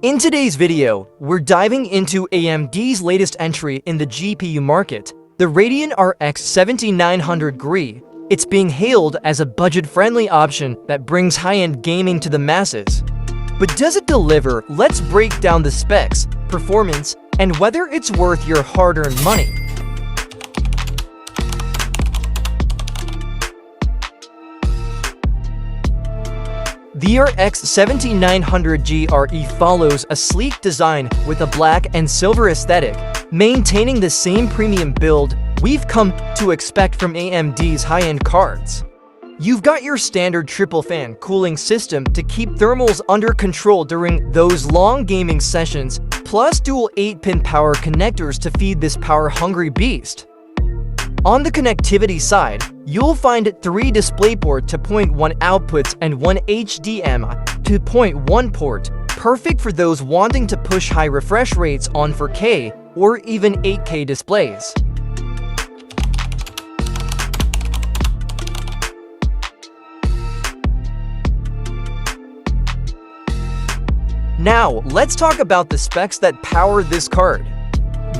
In today's video, we're diving into AMD's latest entry in the GPU market, the Radeon RX 7900 GRE. It's being hailed as a budget-friendly option that brings high-end gaming to the masses. But does it deliver? Let's break down the specs, performance, and whether it's worth your hard-earned money. The RX 7900 GRE follows a sleek design with a black and silver aesthetic, maintaining the same premium build we've come to expect from AMD's high-end cards. You've got your standard triple-fan cooling system to keep thermals under control during those long gaming sessions, plus dual 8-pin power connectors to feed this power-hungry beast. On the connectivity side, you'll find 3 DisplayPort 2.1 outputs and 1 HDMI 2.1 port, perfect for those wanting to push high refresh rates on 4K or even 8K displays. Now, let's talk about the specs that power this card.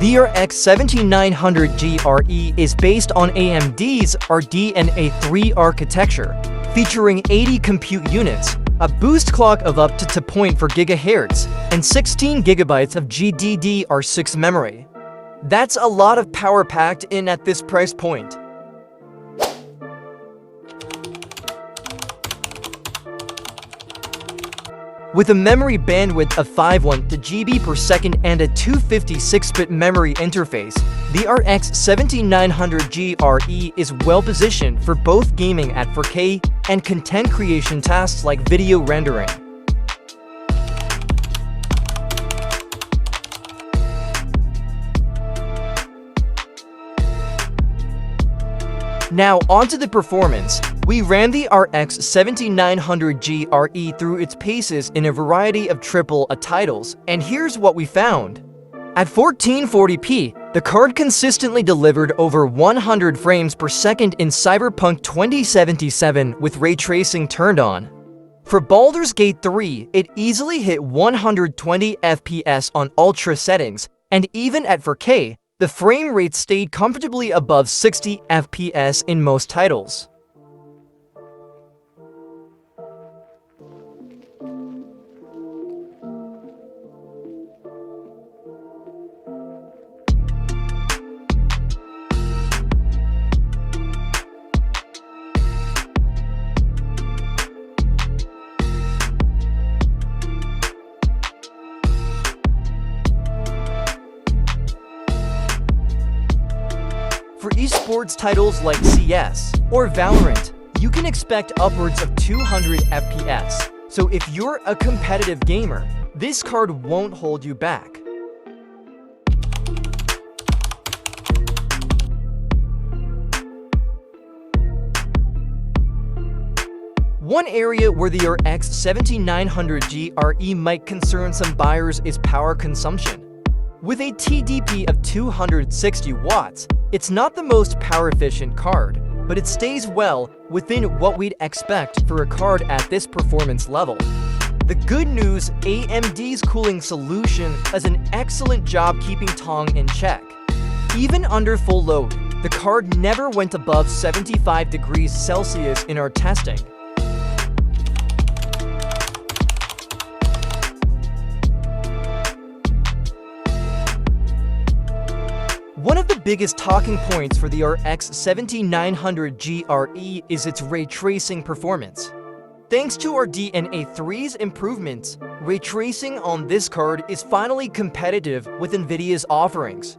The RX 7900 GRE is based on AMD's RDNA 3 architecture, featuring 80 compute units, a boost clock of up to 2.4 GHz, and 16 GB of GDDR6 memory. That's a lot of power packed in at this price point. With a memory bandwidth of 512 GB per second and a 256-bit memory interface, the RX 7900 GRE is well-positioned for both gaming at 4K and content creation tasks like video rendering. Now onto the performance. We ran the RX 7900 GRE through its paces in a variety of AAA titles, and here's what we found. At 1440p, the card consistently delivered over 100 frames per second in Cyberpunk 2077 with ray tracing turned on. For Baldur's Gate 3, it easily hit 120 FPS on ultra settings, and even at 4K, the frame rate stayed comfortably above 60 FPS in most titles. For esports titles like CS or Valorant, you can expect upwards of 200 FPS. So if you're a competitive gamer, this card won't hold you back. One area where the RX 7900 GRE might concern some buyers is power consumption. With a TDP of 260 watts, it's not the most power-efficient card, but it stays well within what we'd expect for a card at this performance level. The good news, AMD's cooling solution does an excellent job keeping Tong in check. Even under full load, the card never went above 75 degrees Celsius in our testing. One of the biggest talking points for the RX 7900 GRE is its ray tracing performance. Thanks to RDNA 3's improvements, ray tracing on this card is finally competitive with NVIDIA's offerings.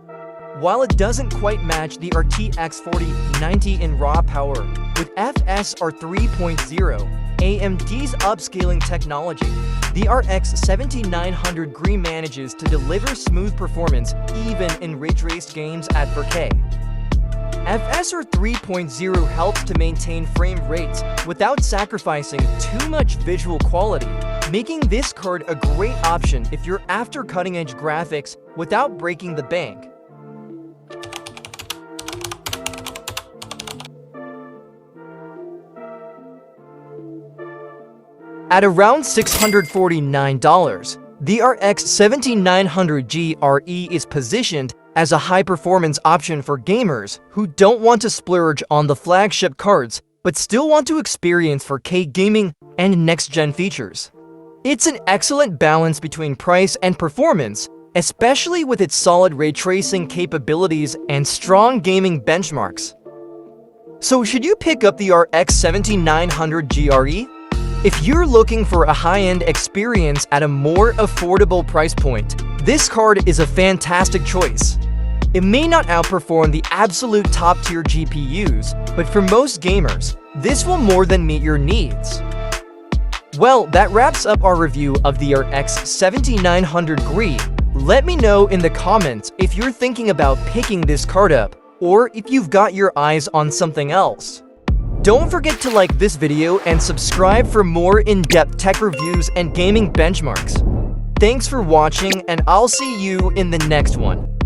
While it doesn't quite match the RTX 4090 in raw power, with FSR 3.0, AMD's upscaling technology, the RX 7900 GRE manages to deliver smooth performance even in ray-traced games at 4K. FSR 3.0 helps to maintain frame rates without sacrificing too much visual quality, making this card a great option if you're after cutting-edge graphics without breaking the bank. At around $649, The RX 7900 GRE is positioned as a high-performance option for gamers who don't want to splurge on the flagship cards but still want to experience 4K gaming and next-gen features. It's an excellent balance between price and performance, especially with its solid ray tracing capabilities and strong gaming benchmarks. So should you pick up the RX 7900 GRE? If you're looking for a high-end experience at a more affordable price point, this card is a fantastic choice. It may not outperform the absolute top-tier GPUs, but for most gamers, this will more than meet your needs. Well, that wraps up our review of the RX 7900 GRE. Let me know in the comments if you're thinking about picking this card up, or if you've got your eyes on something else. Don't forget to like this video and subscribe for more in-depth tech reviews and gaming benchmarks. Thanks for watching, and I'll see you in the next one.